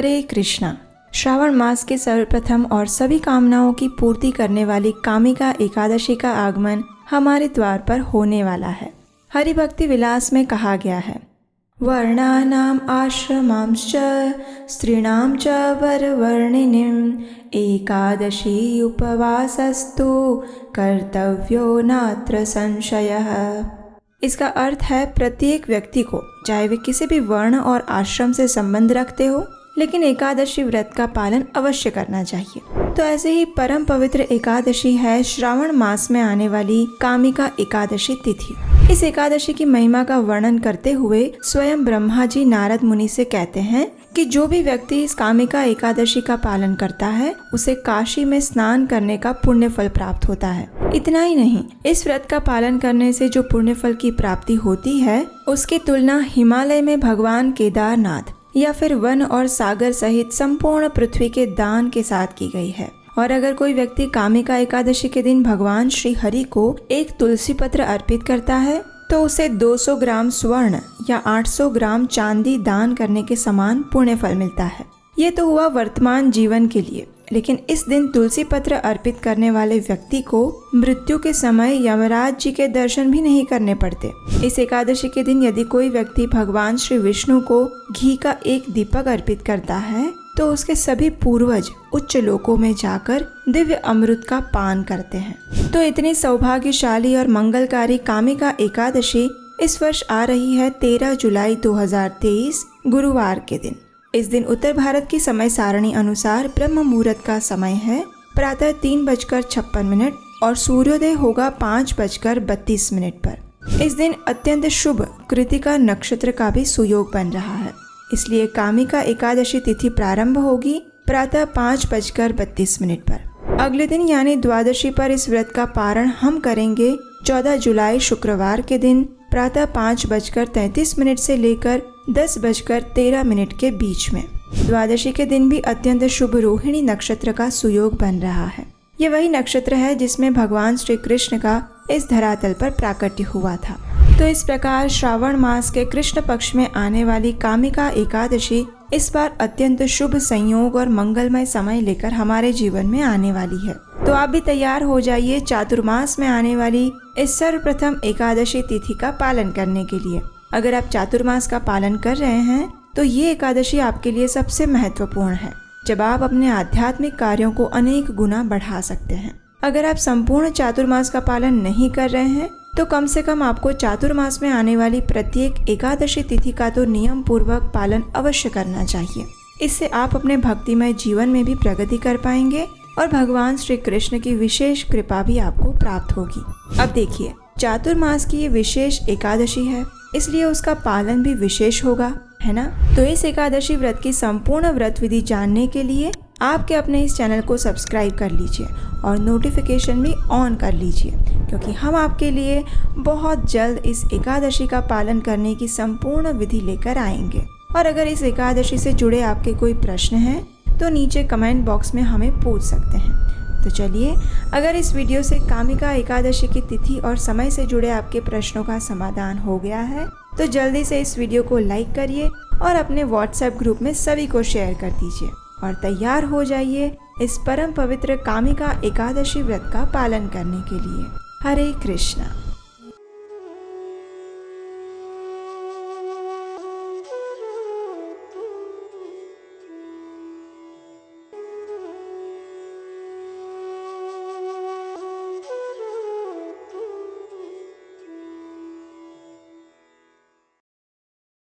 हरे कृष्णा। श्रावण मास के सर्वप्रथम और सभी कामनाओं की पूर्ति करने वाली कामिका एकादशी का आगमन हमारे द्वार पर होने वाला है। हरि भक्ति विलास में कहा गया है, वर्णानाम आश्रमांश्च स्त्रीणाम च वरवर्णिनीम एकादशी उपवासस्तु कर्तव्यो नात्र संशयः। इसका अर्थ है प्रत्येक व्यक्ति को, चाहे वे किसी भी वर्ण और आश्रम से संबंध रखते हो, लेकिन एकादशी व्रत का पालन अवश्य करना चाहिए। तो ऐसे ही परम पवित्र एकादशी है श्रावण मास में आने वाली कामिका एकादशी तिथि। इस एकादशी की महिमा का वर्णन करते हुए स्वयं ब्रह्मा जी नारद मुनि से कहते हैं कि जो भी व्यक्ति इस कामिका एकादशी का पालन करता है उसे काशी में स्नान करने का पुण्य फल प्राप्त होता है। इतना ही नहीं, इस व्रत का पालन करने से जो पुण्य फल की प्राप्ति होती है उसकी तुलना हिमालय में भगवान केदारनाथ या फिर वन और सागर सहित संपूर्ण पृथ्वी के दान के साथ की गई है। और अगर कोई व्यक्ति कामिका एकादशी के दिन भगवान श्री हरि को एक तुलसी पत्र अर्पित करता है तो उसे 200 ग्राम स्वर्ण या 800 ग्राम चांदी दान करने के समान पुण्य फल मिलता है। ये तो हुआ वर्तमान जीवन के लिए, लेकिन इस दिन तुलसी पत्र अर्पित करने वाले व्यक्ति को मृत्यु के समय यमराज जी के दर्शन भी नहीं करने पड़ते। इस एकादशी के दिन यदि कोई व्यक्ति भगवान श्री विष्णु को घी का एक दीपक अर्पित करता है तो उसके सभी पूर्वज उच्च लोकों में जाकर दिव्य अमृत का पान करते हैं। तो इतनी सौभाग्यशाली और मंगलकारी कामिका एकादशी इस वर्ष आ रही है 13 जुलाई 2023 गुरुवार के दिन। इस दिन उत्तर भारत की समय सारणी अनुसार ब्रह्म मुहूर्त का समय है प्रातः 3:56 और सूर्योदय होगा 5:32 पर। इस दिन अत्यंत शुभ कृतिका नक्षत्र का भी सुयोग बन रहा है, इसलिए कामिका एकादशी तिथि प्रारंभ होगी प्रातः 5:32 पर। अगले दिन यानी द्वादशी पर इस व्रत का पारण हम करेंगे 14 जुलाई शुक्रवार के दिन प्रातः 5:33 से लेकर 10:13 के बीच में। द्वादशी के दिन भी अत्यंत शुभ रोहिणी नक्षत्र का सुयोग बन रहा है। ये वही नक्षत्र है जिसमें भगवान श्री कृष्ण का इस धरातल पर प्राकट्य हुआ था। तो इस प्रकार श्रावण मास के कृष्ण पक्ष में आने वाली कामिका एकादशी इस बार अत्यंत शुभ संयोग और मंगलमय समय लेकर हमारे जीवन में आने वाली है। तो आप भी तैयार हो जाइए चातुर्मास में आने वाली इस सर्वप्रथम एकादशी तिथि का पालन करने के लिए। अगर आप चातुर्मास का पालन कर रहे हैं तो ये एकादशी आपके लिए सबसे महत्वपूर्ण है, जब आप अपने आध्यात्मिक कार्यों को अनेक गुना बढ़ा सकते हैं। अगर आप संपूर्ण चातुर्मास का पालन नहीं कर रहे हैं तो कम से कम आपको चातुर्मास में आने वाली प्रत्येक एकादशी तिथि का तो नियम पूर्वक पालन अवश्य करना चाहिए। इससे आप अपने भक्तिमय जीवन में भी प्रगति कर पाएंगे और भगवान श्री कृष्ण की विशेष कृपा भी आपको प्राप्त होगी। अब देखिए, चातुर्मास की ये विशेष एकादशी है, इसलिए उसका पालन भी विशेष होगा, है ना। तो इस एकादशी व्रत की संपूर्ण व्रत विधि जानने के लिए आपके अपने इस चैनल को सब्सक्राइब कर लीजिए और नोटिफिकेशन भी ऑन कर लीजिए, क्योंकि हम आपके लिए बहुत जल्द इस एकादशी का पालन करने की संपूर्ण विधि लेकर आएंगे। और अगर इस एकादशी से जुड़े आपके कोई प्रश्न हैं तो नीचे कमेंट बॉक्स में हमें पूछ सकते हैं। तो चलिए, अगर इस वीडियो से कामिका एकादशी की तिथि और समय से जुड़े आपके प्रश्नों का समाधान हो गया है तो जल्दी से इस वीडियो को लाइक करिए और अपने व्हाट्सएप ग्रुप में सभी को शेयर कर दीजिए और तैयार हो जाइए इस परम पवित्र कामिका एकादशी व्रत का पालन करने के लिए। हरे कृष्णा।